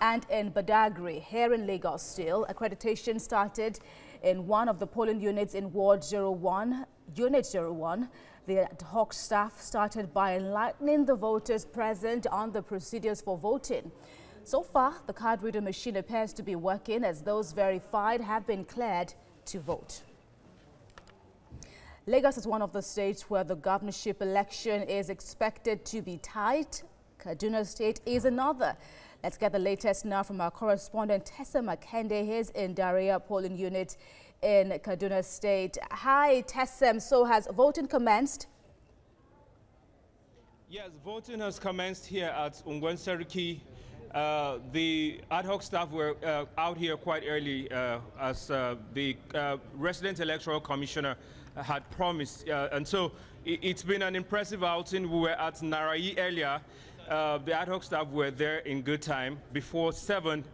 And in Badagry, here in Lagos still, accreditation started in one of the polling units in Ward 01, Unit 01. The ad hoc staff started by enlightening the voters present on the procedures for voting. So far, the card reader machine appears to be working as those verified have been cleared to vote. Lagos is one of the states where the governorship election is expected to be tight. Kaduna State is another. Let's get the latest now from our correspondent Tessa Makende. He's in Daria polling unit in Kaduna State. Hi, Tessa. So has voting commenced? Yes, voting has commenced here at Ungwenseriki. The ad hoc staff were out here quite early as the resident electoral commissioner had promised. And so it's been an impressive outing. We were at Narai earlier. The ad hoc staff were there in good time. Before 7,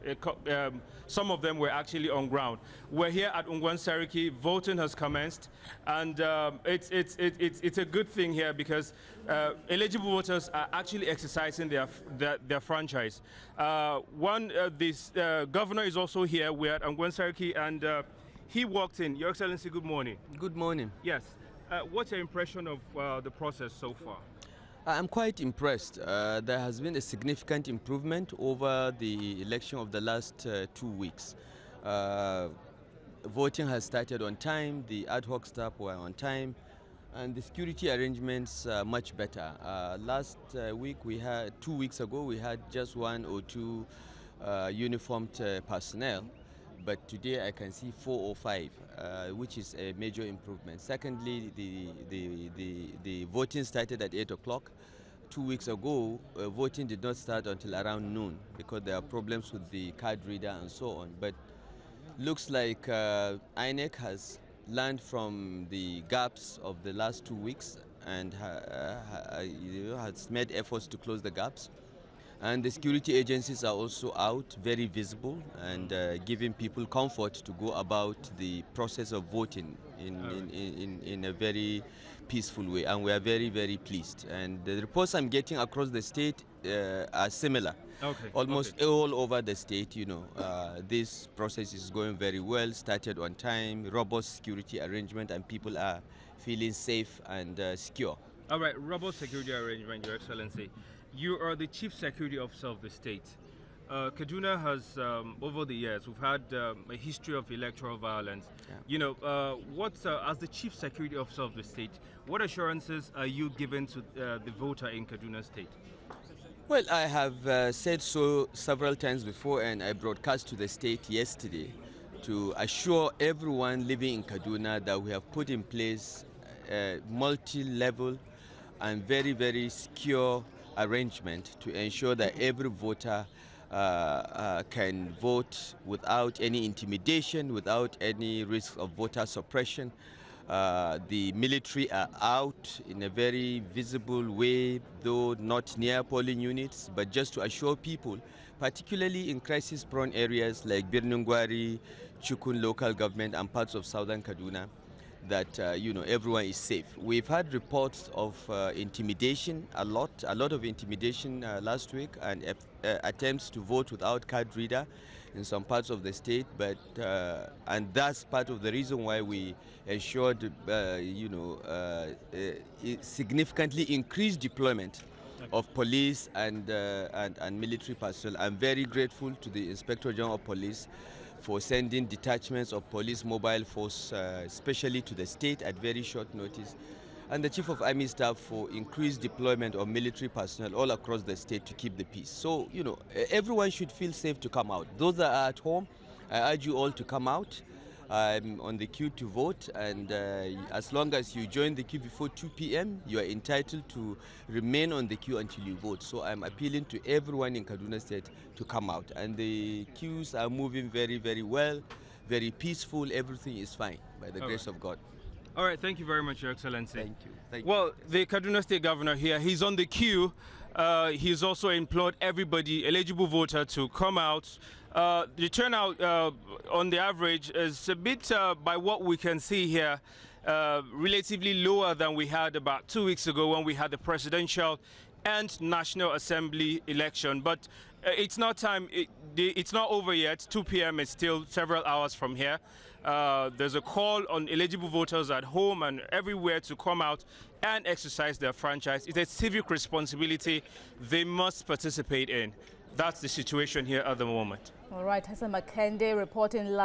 some of them were actually on ground. We're here at Ungwenseriki. Voting has commenced, and it's a good thing here because eligible voters are actually exercising their franchise. This governor is also here. We're at Ungwenseriki, and he walked in. Your Excellency, good morning. Good morning. Yes. What's your impression of the process so far? I'm quite impressed. There has been a significant improvement over the election of the last 2 weeks. Voting has started on time, the ad hoc staff were on time, and the security arrangements are much better. Last week, 2 weeks ago, we had just 1 or 2 uniformed personnel. But today I can see 4 or 5, which is a major improvement. Secondly, the voting started at 8 o'clock. 2 weeks ago, voting did not start until around noon because there are problems with the card reader and so on. But looks like INEC has learned from the gaps of the last 2 weeks and has made efforts to close the gaps. And the security agencies are also out, very visible, and giving people comfort to go about the process of voting in a very peaceful way. And we are very, very pleased. And the reports I'm getting across the state are similar. Okay. Almost all over the state, this process is going very well, started on time, robust security arrangement, and people are feeling safe and secure. All right, robust security arrangement, Your Excellency. You are the Chief Security Officer of the state. Kaduna has, over the years, we've had a history of electoral violence. Yeah. As the Chief Security Officer of the state, what assurances are you giving to the voter in Kaduna State? Well, I have said so several times before, and I broadcast to the state yesterday to assure everyone living in Kaduna that we have put in place a multi-level and very, very secure arrangement to ensure that every voter can vote without any intimidation, without any risk of voter suppression. The military are out in a very visible way, though not near polling units, but just to assure people, particularly in crisis-prone areas like Birnungwari, Chukun local government and parts of southern Kaduna, that everyone is safe. We've had reports of intimidation, a lot of intimidation last week, and attempts to vote without card reader in some parts of the state. But and that's part of the reason why we ensured significantly increased deployment of police and military personnel. I'm very grateful to the Inspector General of Police for sending detachments of police mobile force, especially to the state at very short notice, and the Chief of Army Staff for increased deployment of military personnel all across the state to keep the peace. So, everyone should feel safe to come out. Those that are at home, I urge you all to come out. I'm on the queue to vote, and as long as you join the queue before 2 p.m., you are entitled to remain on the queue until you vote. So I'm appealing to everyone in Kaduna State to come out. And the queues are moving very, very well, very peaceful. Everything is fine by the grace of God. All right, thank you very much, Your Excellency. Thank you. Well, the Kaduna State Governor here, he's on the queue. He's also implored everybody, eligible voter, to come out. The turnout on the average is a bit, by what we can see here, relatively lower than we had about 2 weeks ago when we had the presidential and National Assembly election. But It's not time. It's not over yet. 2 p.m. is still several hours from here. There's a call on eligible voters at home and everywhere to come out and exercise their franchise. It's a civic responsibility they must participate in. That's the situation here at the moment. All right, Hassan Makende reporting live.